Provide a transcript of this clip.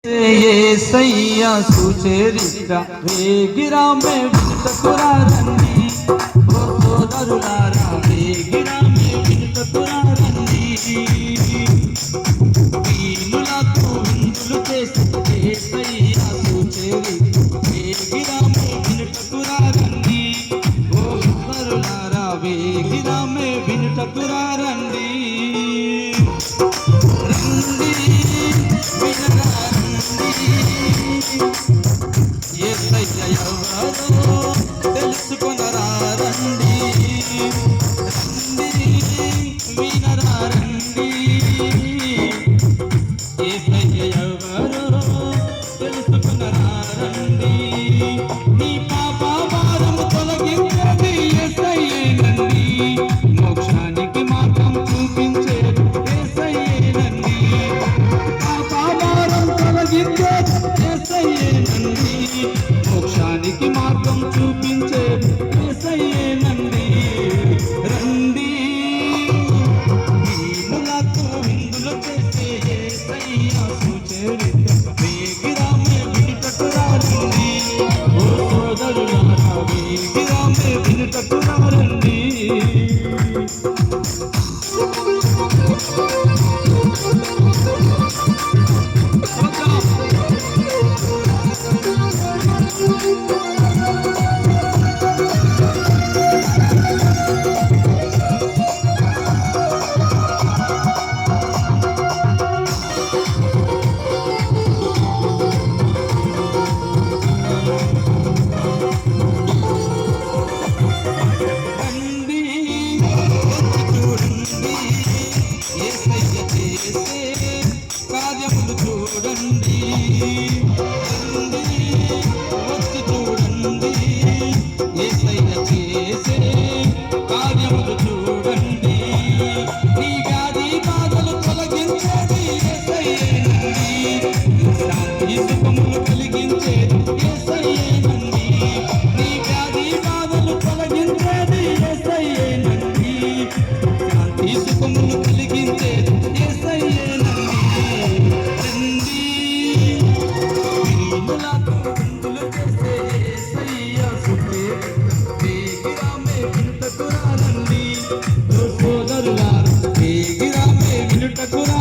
యేసయ్య సుచరిత్ర వేగిరామే వినుటకురా రండి, ఓ సోదరులారా వేగిరామే వినుటకురా రండి. వీణులతో విందులు చేసి యేసయ్య సుచరిత్ర వేగిరామే వినుటకురా రండి, ఓ సోదరులారా వేగిరామే వినుటకురా రండి. యేసయ్య ఎవరో తెలుసుకొనరా రండి, రండి వినరా రండి. యేసయ్య ఎవరో తెలుసుకొనరా రండి. నీ పాప భారము తొలగించేది యేసయ్యేనండి, మోక్షానికి మార్గం చూపించేది యేసయ్యేనండి. పాప భారం తొలగించేది యేసయ్యేనండి, మోక్షానికి మార్గం చూపించే యేసయ్యేనండి. రండి వీణులతో విందులు చేసే యేసయ్య సుచరిత్ర వేగిరామే వినుటకురా రండి, ఓ సోదరులారా వేగిరామే వినుటకురా రండి. కార్యములు చూడండి, వచ్చి చూడండి, యేసయ్య చేసే కార్యములు చూడండి. నీ వ్యాధి బాధలు తొలగించేది యేసయ్యేనండి, శాంతి సుఖములు కలిగించేది యేసయ్యేనండి. నీ వ్యాధి బాధలు తొలగించేది యేసయ్యేనండి, శాంతి సుఖములు కలిగించేది యేసయ్యేనండి. సోదరులారా వేగిరామే వినుటకురా